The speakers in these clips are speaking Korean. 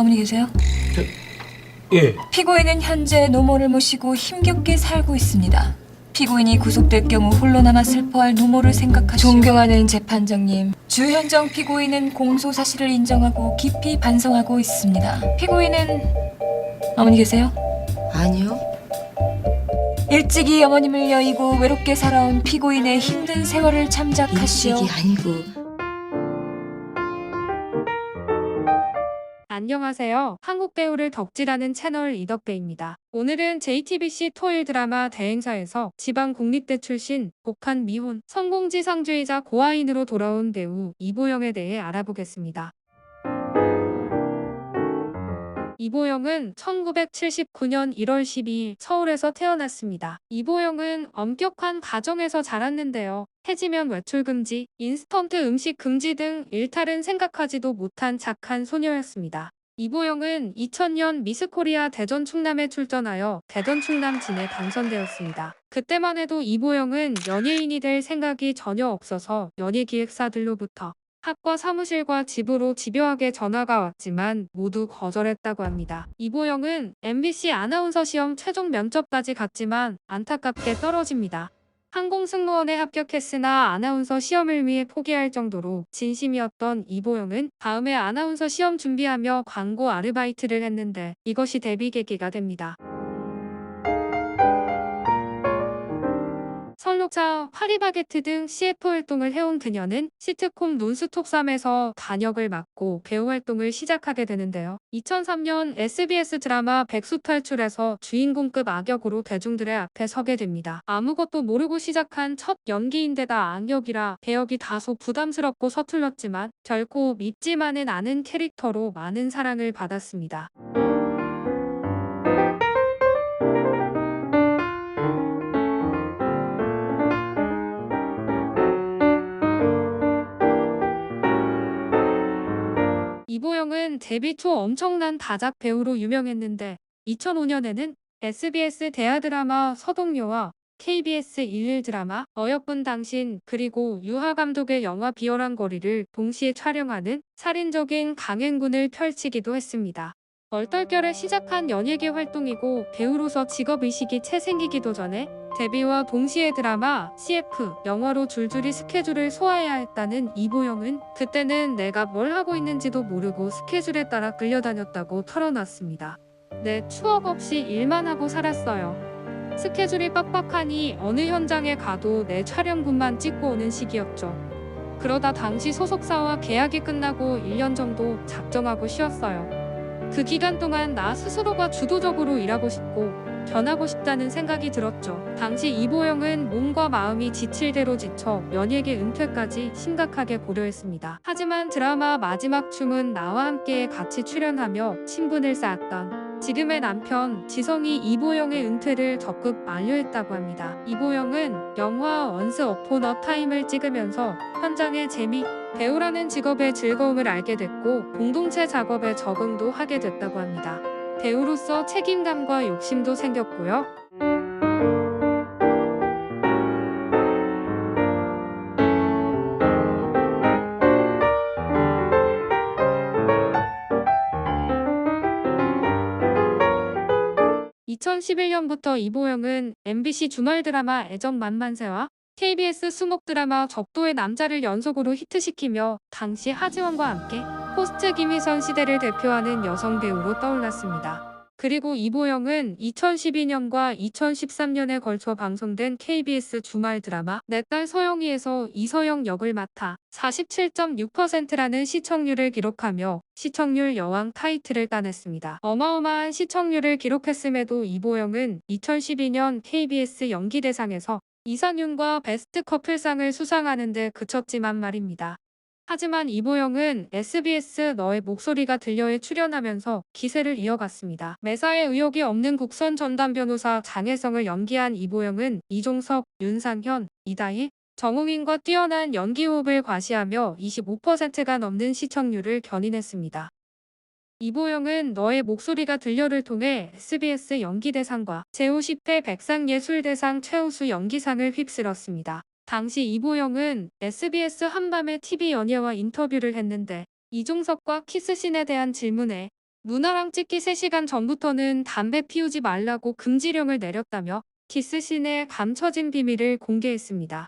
어머니 계세요? 예. 피고인은 현재 노모를 모시고 힘겹게 살고 있습니다. 피고인이 구속될 경우 홀로 남아 슬퍼할 노모를 생각하시오. 존경하는 재판장님, 주현정 피고인은 공소 사실을 인정하고 깊이 반성하고 있습니다. 피고인은 어머니 계세요? 아니요. 일찍이 어머님을 여의고 외롭게 살아온 피고인의 힘든 세월을 참작하시오. 일찍이 아니고. 안녕하세요. 한국 배우를 덕질하는 채널 이덕배입니다. 오늘은 JTBC 토일 드라마 대행사에서 지방국립대 출신 복한 미혼 성공지상주의자 고아인으로 돌아온 배우 이보영에 대해 알아보겠습니다. 이보영은 1979년 1월 12일 서울에서 태어났습니다. 이보영은 엄격한 가정에서 자랐는데요. 해지면 외출 금지, 인스턴트 음식 금지 등 일탈은 생각하지도 못한 착한 소녀였습니다. 이보영은 2000년 미스코리아 대전 충남에 출전하여 대전 충남진에 당선되었습니다. 그때만 해도 이보영은 연예인이 될 생각이 전혀 없어서 연예기획사들로부터 학과 사무실과 집으로 집요하게 전화가 왔지만 모두 거절했다고 합니다. 이보영은 MBC 아나운서 시험 최종 면접까지 갔지만 안타깝게 떨어집니다. 항공승무원에 합격했으나 아나운서 시험을 위해 포기할 정도로 진심이었던 이보영은 다음에 아나운서 시험 준비하며 광고 아르바이트를 했는데 이것이 데뷔 계기가 됩니다. 설록자, 파리바게트 등 CF 활동을 해온 그녀는 시트콤 논스톱3에서 단역을 맡고 배우 활동을 시작하게 되는데요. 2003년 SBS 드라마 백수탈출에서 주인공급 악역으로 대중들의 앞에 서게 됩니다. 아무것도 모르고 시작한 첫 연기인데다 악역이라 배역이 다소 부담스럽고 서툴렀지만 결코 밉지만은 않은 캐릭터로 많은 사랑을 받았습니다. 이보영은 데뷔 초 엄청난 다작 배우로 유명했는데 2005년에는 SBS 대하 드라마 서동요와 KBS 일일 드라마 어여쁜 당신 그리고 유하 감독의 영화 비열한 거리를 동시에 촬영하는 살인적인 강행군을 펼치기도 했습니다. 얼떨결에 시작한 연예계 활동이고 배우로서 직업의식이 채 생기기도 전에 데뷔와 동시에 드라마, CF, 영화로 줄줄이 스케줄을 소화해야 했다는 이보영은 그때는 내가 뭘 하고 있는지도 모르고 스케줄에 따라 끌려다녔다고 털어놨습니다. 내 추억 없이 일만 하고 살았어요. 스케줄이 빡빡하니 어느 현장에 가도 내 촬영분만 찍고 오는 시기였죠. 그러다 당시 소속사와 계약이 끝나고 1년 정도 작정하고 쉬었어요. 그 기간 동안 나 스스로가 주도적으로 일하고 싶고 변하고 싶다는 생각이 들었죠. 당시 이보영은 몸과 마음이 지칠 대로 지쳐 연예계 은퇴까지 심각하게 고려했습니다. 하지만 드라마 마지막 춤은 나와 함께 같이 출연하며 친분을 쌓았던 지금의 남편 지성이 이보영의 은퇴를 적극 만류했다고 합니다. 이보영은 영화 원스 어폰 어 타임을 찍으면서 현장의 재미, 배우라는 직업의 즐거움을 알게 됐고 공동체 작업에 적응도 하게 됐다고 합니다. 배우로서 책임감과 욕심도 생겼고요. (2011년부터) 이보영은 MBC 주말 드라마 애정 만만세와 KBS 수목 드라마 적도의 남자를 연속으로 히트시키며 당시 하지원과 함께 포스트 김희선 시대를 대표하는 여성 배우로 떠올랐습니다. 그리고 이보영은 2012년과 2013년에 걸쳐 방송된 KBS 주말 드라마 내 딸 서영이에서 이서영 역을 맡아 47.6%라는 시청률을 기록하며 시청률 여왕 타이틀을 따냈습니다. 어마어마한 시청률을 기록했음에도 이보영은 2012년 KBS 연기대상에서 이상윤과 베스트 커플상을 수상하는 데 그쳤지만 말입니다. 하지만 이보영은 SBS 너의 목소리가 들려에 출연하면서 기세를 이어갔습니다. 매사에 의혹이 없는 국선 전담 변호사 장혜성을 연기한 이보영은 이종석, 윤상현, 이다희, 정웅인과 뛰어난 연기 호흡을 과시하며 25%가 넘는 시청률을 견인했습니다. 이보영은 너의 목소리가 들려를 통해 SBS 연기대상과 제50회 백상예술대상 최우수 연기상을 휩쓸었습니다. 당시 이보영은 SBS 한밤의 TV 연예와 인터뷰를 했는데 이종석과 키스신에 대한 질문에 누나랑 찍기 3시간 전부터는 담배 피우지 말라고 금지령을 내렸다며 키스씬의 감춰진 비밀을 공개했습니다.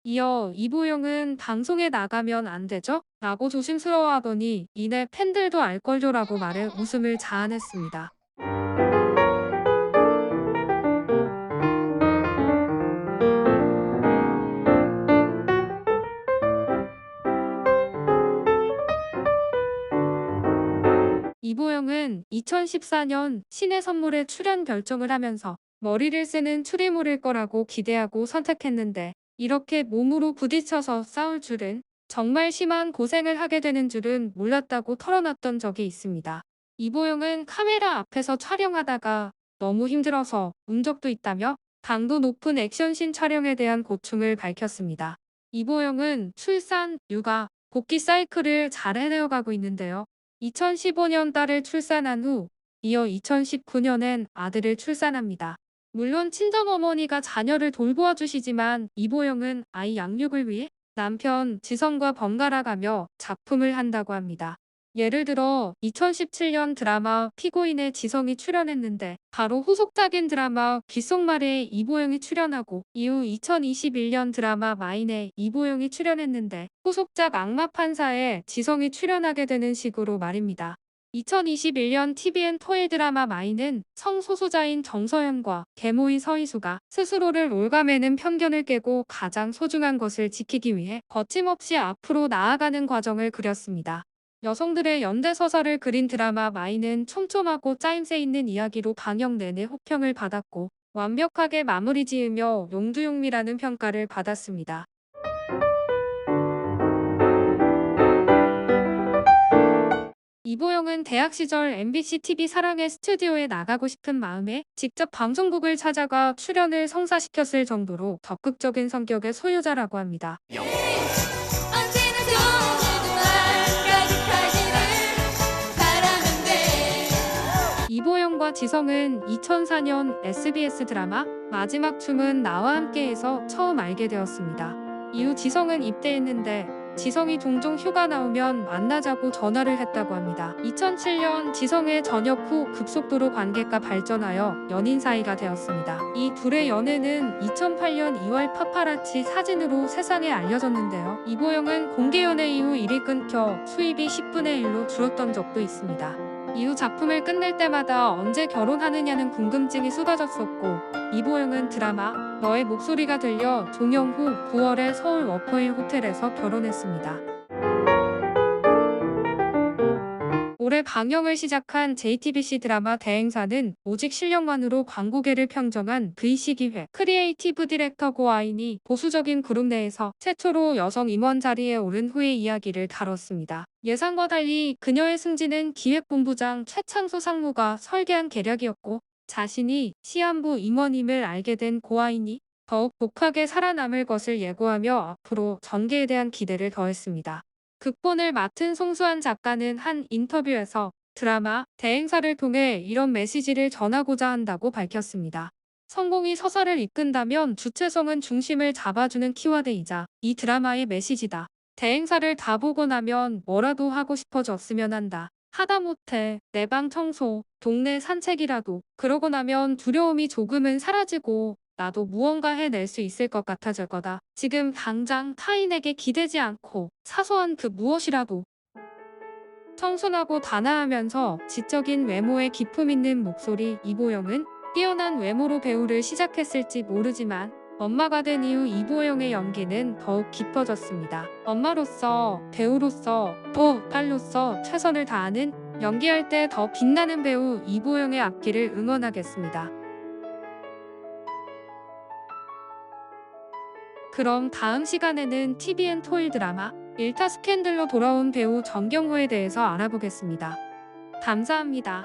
이어 이보영은 방송에 나가면 안 되죠? 라고 조심스러워하더니 이내 팬들도 알 걸요라고 말해 웃음을 자아냈습니다. 이보영은 2014년 신의 선물에 출연 결정을 하면서 머리를 쓰는 추리물일 거라고 기대하고 선택했는데 이렇게 몸으로 부딪혀서 싸울 줄은, 정말 심한 고생을 하게 되는 줄은 몰랐다고 털어놨던 적이 있습니다. 이보영은 카메라 앞에서 촬영하다가 너무 힘들어서 운 적도 있다며 강도 높은 액션씬 촬영에 대한 고충을 밝혔습니다. 이보영은 출산, 육아, 복귀 사이클을 잘 해내어가고 있는데요. 2015년 딸을 출산한 후 이어 2019년엔 아들을 출산합니다. 물론 친정어머니가 자녀를 돌보아 주시지만 이보영은 아이 양육을 위해 남편 지성과 번갈아가며 작품을 한다고 합니다. 예를 들어 2017년 드라마 피고인에 지성이 출연했는데 바로 후속작인 드라마 귓속말에 이보영이 출연하고, 이후 2021년 드라마 마인에 이보영이 출연했는데 후속작 악마판사에 지성이 출연하게 되는 식으로 말입니다. 2021년 TVN 토일 드라마 마인은 성소수자인 정서연과 계모인 서희수가 스스로를 옭아매는 편견을 깨고 가장 소중한 것을 지키기 위해 거침없이 앞으로 나아가는 과정을 그렸습니다. 여성들의 연대서사를 그린 드라마 마이는 촘촘하고 짜임새 있는 이야기로 방영 내내 호평을 받았고 완벽하게 마무리 지으며 용두용미라는 평가를 받았습니다. 이보영은 대학 시절 MBC TV 사랑의 스튜디오에 나가고 싶은 마음에 직접 방송국을 찾아가 출연을 성사시켰을 정도로 적극적인 성격의 소유자라고 합니다. 이보영과 지성은 2004년 SBS 드라마 마지막 춤은 나와 함께에서 처음 알게 되었습니다. 이후 지성은 입대했는데 지성이 종종 휴가 나오면 만나자고 전화를 했다고 합니다. 2007년 지성의 전역 후 급속도로 관계가 발전하여 연인 사이가 되었습니다. 이 둘의 연애는 2008년 2월 파파라치 사진으로 세상에 알려졌는데요. 이보영은 공개 연애 이후 일이 끊겨 수입이 10분의 1로 줄었던 적도 있습니다. 이후 작품을 끝낼 때마다 언제 결혼하느냐는 궁금증이 쏟아졌었고, 이보영은 드라마 너의 목소리가 들려 종영 후 9월에 서울 워커힐 호텔에서 결혼했습니다. 올해 방영을 시작한 JTBC 드라마 대행사는 오직 실력만으로 광고계를 평정한 VC기획 크리에이티브 디렉터 고아인이 보수적인 그룹 내에서 최초로 여성 임원 자리에 오른 후의 이야기를 다뤘습니다. 예상과 달리 그녀의 승진은 기획본부장 최창수 상무가 설계한 계략이었고, 자신이 시한부 임원임을 알게 된 고아인이 더욱 독하게 살아남을 것을 예고하며 앞으로 전개에 대한 기대를 더했습니다. 극본을 맡은 송수환 작가는 한 인터뷰에서 드라마 대행사를 통해 이런 메시지를 전하고자 한다고 밝혔습니다. 성공이 서사를 이끈다면 주체성은 중심을 잡아주는 키워드이자 이 드라마의 메시지다. 대행사를 다 보고 나면 뭐라도 하고 싶어졌으면 한다. 하다못해 내 방 청소, 동네 산책이라도. 그러고 나면 두려움이 조금은 사라지고 나도 무언가 해낼 수 있을 것 같아질 거다. 지금 당장 타인에게 기대지 않고 사소한 그 무엇이라도. 청순하고 단아하면서 지적인 외모에 기품 있는 목소리. 이보영은 뛰어난 외모로 배우를 시작했을지 모르지만 엄마가 된 이후 이보영의 연기는 더욱 깊어졌습니다. 엄마로서, 배우로서, 또 딸로서 최선을 다하는, 연기할 때 더 빛나는 배우 이보영의 앞길을 응원하겠습니다. 그럼 다음 시간에는 TVN 토일 드라마 일타 스캔들로 돌아온 배우 정경호에 대해서 알아보겠습니다. 감사합니다.